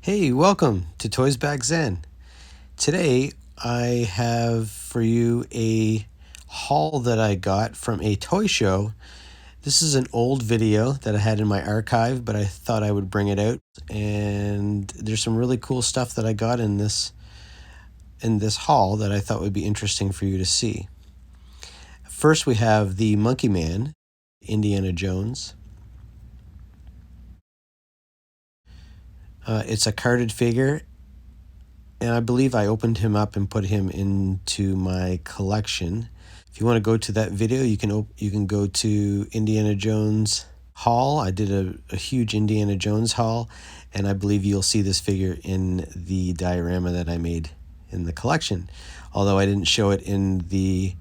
Hey, welcome to Toysbackzen. Today I have for you a haul that I got from a toy show. This is an old video that I had in my archive, but I thought I would bring it out. And there's some really cool stuff that I got in this haul that I thought would be interesting for you to see. First, we have the Monkey Man, Indiana Jones. It's a carded figure, and I believe I opened him up and put him into my collection. If you want to go to that video, you can go to Indiana Jones haul. I did a huge Indiana Jones haul, and I believe you'll see this figure in the diorama that I made in the collection. Although I didn't show it in the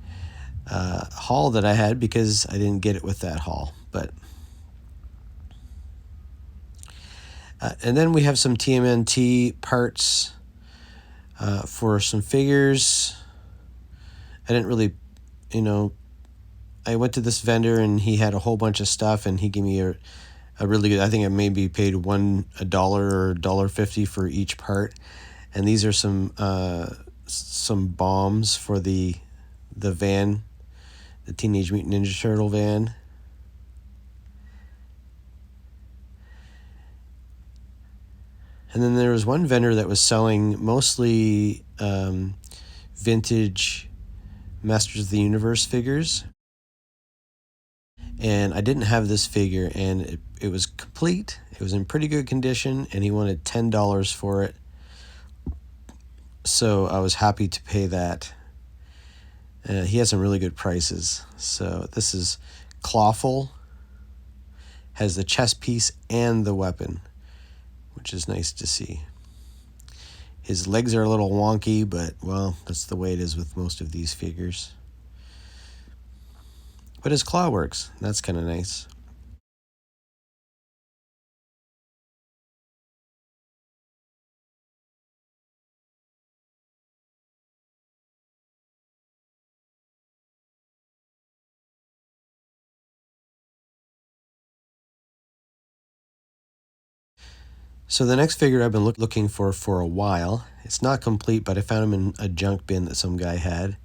haul that I had because I didn't get it with that haul. But and then we have some TMNT parts for some figures. I didn't really, I went to this vendor and he had a whole bunch of stuff, and he gave me a really good, I think I maybe paid $1 or $1.50 for each part. And these are some bombs for the van, the Teenage Mutant Ninja Turtle van. And then there was one vendor that was selling mostly vintage Masters of the Universe figures. And I didn't have this figure, and it was complete. It was in pretty good condition, and he wanted $10 for it. So I was happy to pay that. He has some really good prices. So this is Clawful. Has the chest piece and the weapon, which is nice to see. His legs are a little wonky, but, well, that's the way it is with most of these figures. But his claw works. That's kind of nice. So the next figure I've been looking for a while. It's not complete, but I found him in a junk bin that some guy had.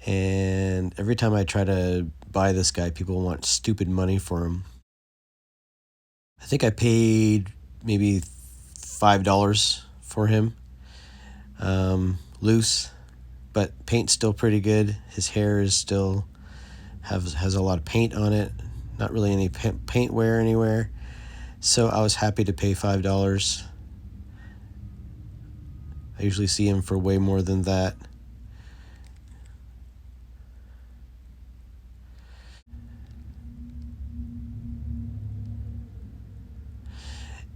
And every time I try to buy this guy, people want stupid money for him. I think I paid maybe $5 for him. Loose, but paint's still pretty good. His hair is still has a lot of paint on it. Not really any paint wear anywhere. So I was happy to pay $5. I usually see him for way more than that.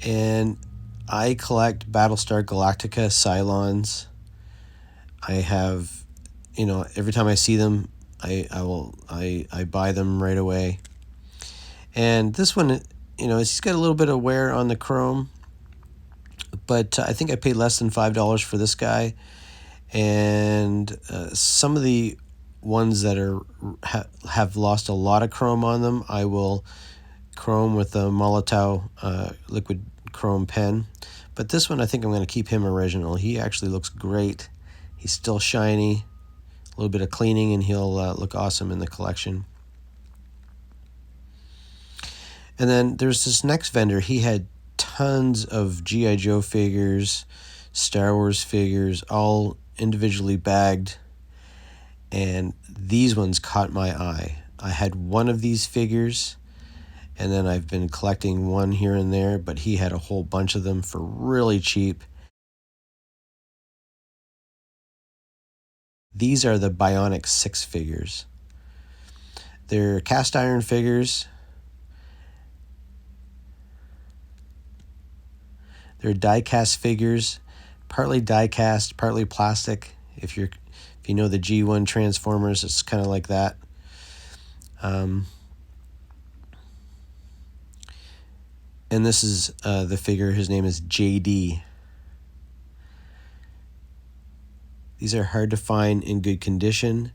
And I collect Battlestar Galactica Cylons. I have, every time I see them, I buy them right away. And this one, he's got a little bit of wear on the chrome, but I think I paid less than $5 for this guy. And some of the ones that have lost a lot of chrome on them, I will chrome with a Molotov liquid chrome pen. But this one, I think I'm going to keep him original. He actually looks great. He's still shiny. A little bit of cleaning, and he'll look awesome in the collection. And then there's this next vendor. He had tons of G.I. Joe figures, Star Wars figures, all individually bagged. And these ones caught my eye. I had one of these figures, and then I've been collecting one here and there, but he had a whole bunch of them for really cheap. These are the Bionic 6 figures. They're cast iron figures. They're die-cast figures, partly die-cast, partly plastic. If you know the G1 Transformers, it's kind of like that. And this is the figure. His name is JD. These are hard to find in good condition.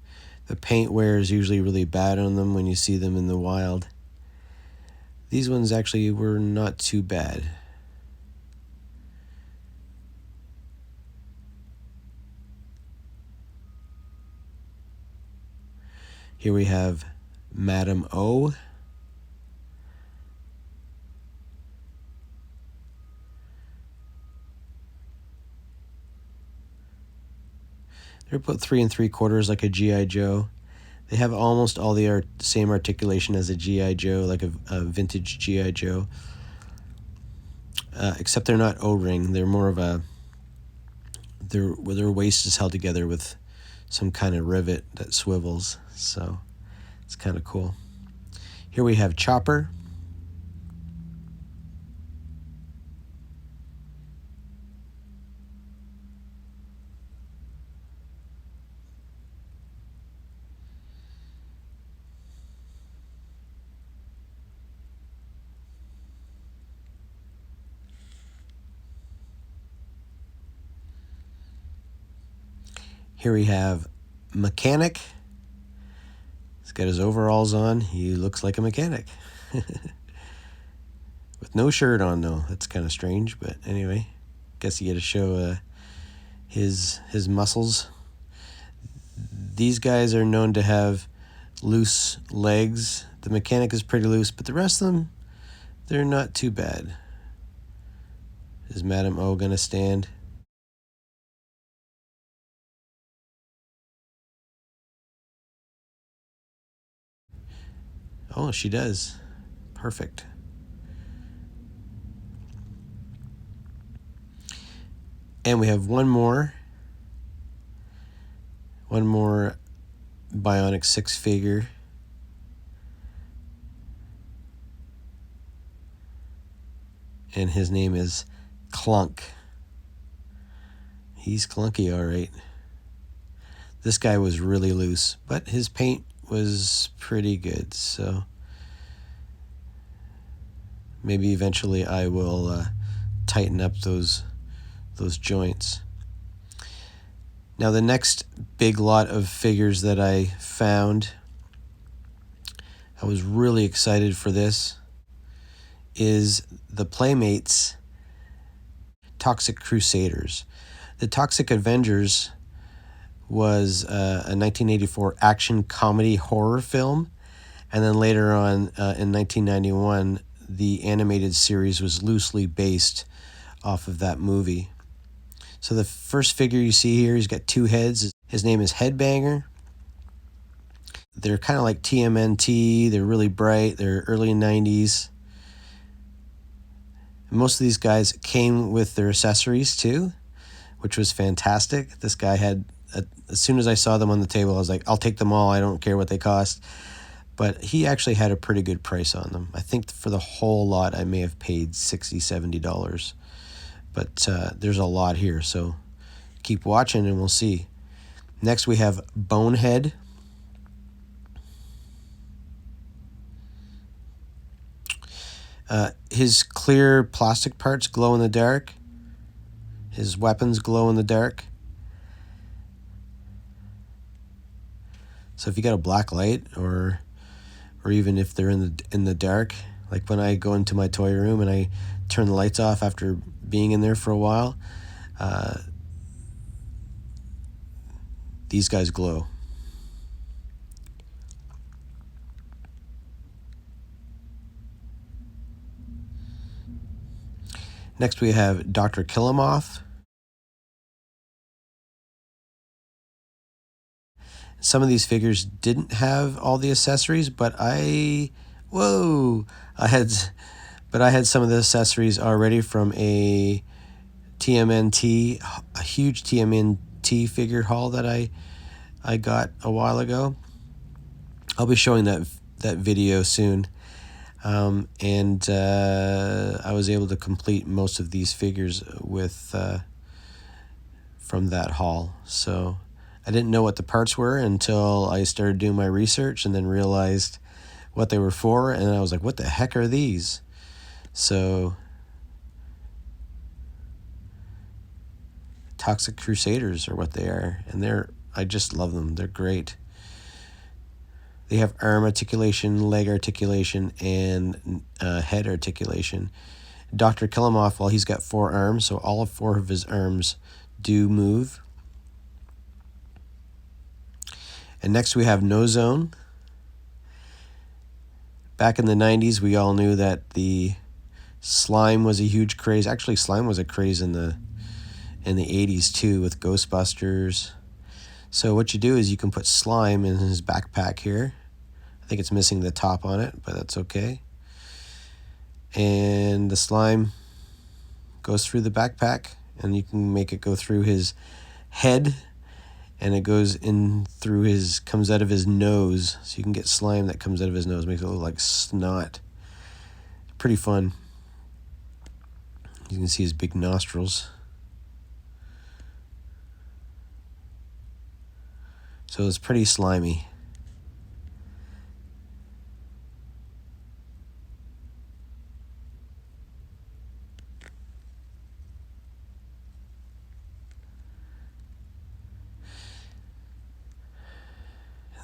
The paint wear is usually really bad on them when you see them in the wild. These ones actually were not too bad. Here we have Madam O. They're about 3 3/4 like a G.I. Joe. They have almost all the same articulation as a G.I. Joe, like a vintage G.I. Joe. Except they're not O-ring. They're more of a... Their waist is held together with some kind of rivet that swivels. So it's kind of cool. Here we have Chopper. Here we have Mechanic. He's got his overalls on. He looks like a mechanic. With no shirt on, though. That's kind of strange, but anyway. Guess you get to show his muscles. These guys are known to have loose legs. The Mechanic is pretty loose, but the rest of them, they're not too bad. Is Madam O gonna stand? Oh, she does. Perfect. And we have one more Bionic 6-figure. And his name is Clunk. He's clunky, all right. This guy was really loose, but his paint was pretty good, so maybe eventually I will tighten up those joints. Now the next big lot of figures that I found, I was really excited for this, is the Playmates Toxic Crusaders. The Toxic Avengers was a 1984 action comedy horror film, and then later on in 1991 the animated series was loosely based off of that movie. So the first figure you see here, he's got 2 heads. His name is Headbanger. They're kind of like TMNT. They're really bright. They're early 90s. Most of these guys came with their accessories too, which was fantastic. This guy had, as soon as I saw them on the table, I was like, I'll take them all. I don't care what they cost. But he actually had a pretty good price on them. I think for the whole lot, I may have paid $60, $70. But there's a lot here, so keep watching and we'll see. Next we have Bonehead. His clear plastic parts glow in the dark. His weapons glow in the dark. So if you got a black light, or even if they're in the dark, like when I go into my toy room and I turn the lights off after being in there for a while, these guys glow. Next we have Dr. Killamoth. Some of these figures didn't have all the accessories, but I had some of the accessories already from a TMNT, a huge TMNT figure haul that I got a while ago. I'll be showing that video soon. And I was able to complete most of these figures with from that haul. So I didn't know what the parts were until I started doing my research, and then realized what they were for, and I was like, what the heck are these? So Toxic Crusaders are what they are, and I just love them. They're great. They have arm articulation, leg articulation, and head articulation. Dr. Killamoth, well, he's got 4 arms, so all 4 of his arms do move. And next we have No Zone. Back in the 90s, we all knew that the slime was a huge craze. Actually, slime was a craze in the 80s too, with Ghostbusters. So what you do is you can put slime in his backpack here. I think it's missing the top on it, but that's okay. And the slime goes through the backpack, and you can make it go through his head, and it goes in through comes out of his nose. So you can get slime that comes out of his nose, makes it look like snot. Pretty fun. You can see his big nostrils. So it's pretty slimy.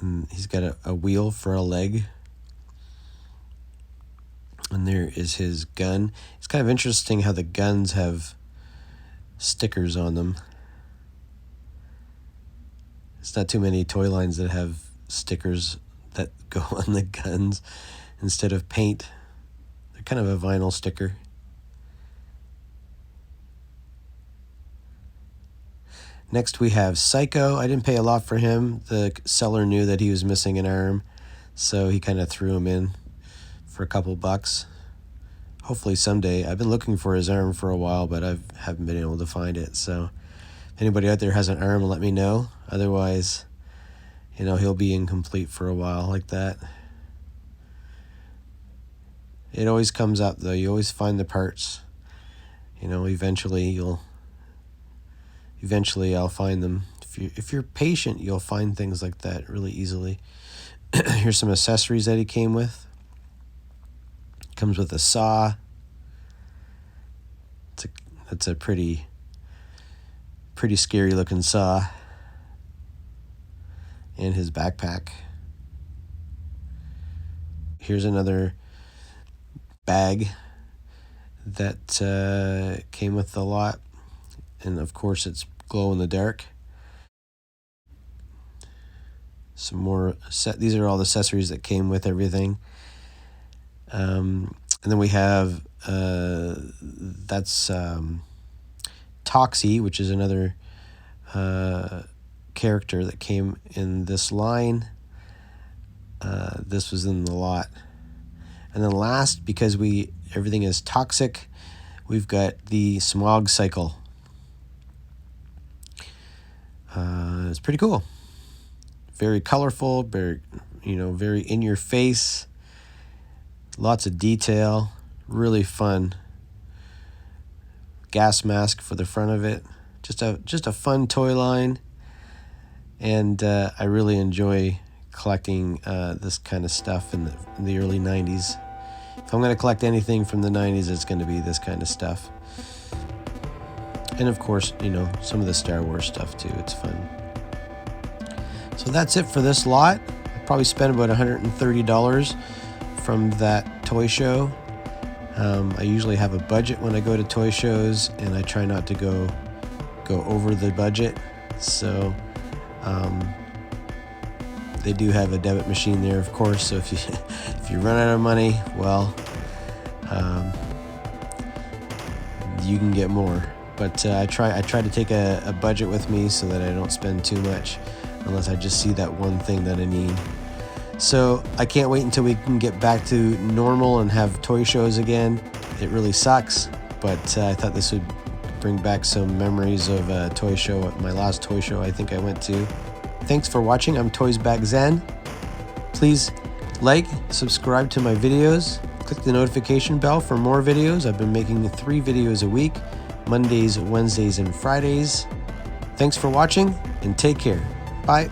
And he's got a wheel for a leg. And there is his gun. It's kind of interesting how the guns have stickers on them. It's not too many toy lines that have stickers that go on the guns instead of paint. They're kind of a vinyl sticker. Next we have Psycho. I didn't pay a lot for him. The seller knew that he was missing an arm, so he kind of threw him in for a couple bucks. Hopefully someday. I've been looking for his arm for a while, but I haven't been able to find it. So if anybody out there has an arm, let me know. Otherwise, he'll be incomplete for a while like that. It always comes up though. You always find the parts. Eventually I'll find them. If you're patient, you'll find things like that really easily. Here's some accessories that he came with. Comes with a saw. That's a pretty scary looking saw. And his backpack. Here's another bag that came with the lot. And of course it's glow in the dark. Some more these are all the accessories that came with everything. And then we have that's Toxie, which is another character that came in this line. This was in the lot. And then last, because everything is toxic, we've got the smog cycle. It's pretty cool. Very colorful, very in your face. Lots of detail. Really fun. Gas mask for the front of it. Just a fun toy line. And I really enjoy collecting this kind of stuff in the early 90s. If I'm going to collect anything from the 90s, it's going to be this kind of stuff. And of course, some of the Star Wars stuff too. It's fun. So that's it for this lot. I probably spent about $130 from that toy show. I usually have a budget when I go to toy shows, and I try not to go over the budget. So they do have a debit machine there, of course. So if you run out of money, well, you can get more. But I try to take a budget with me so that I don't spend too much unless I just see that one thing that I need. So I can't wait until we can get back to normal and have toy shows again. It really sucks, but I thought this would bring back some memories of a toy show, my last toy show I think I went to. Thanks for watching. I'm Toysbackzen. Please like, subscribe to my videos, click the notification bell for more videos. I've been making 3 videos a week, Mondays, Wednesdays, and Fridays. Thanks for watching, and take care. Bye.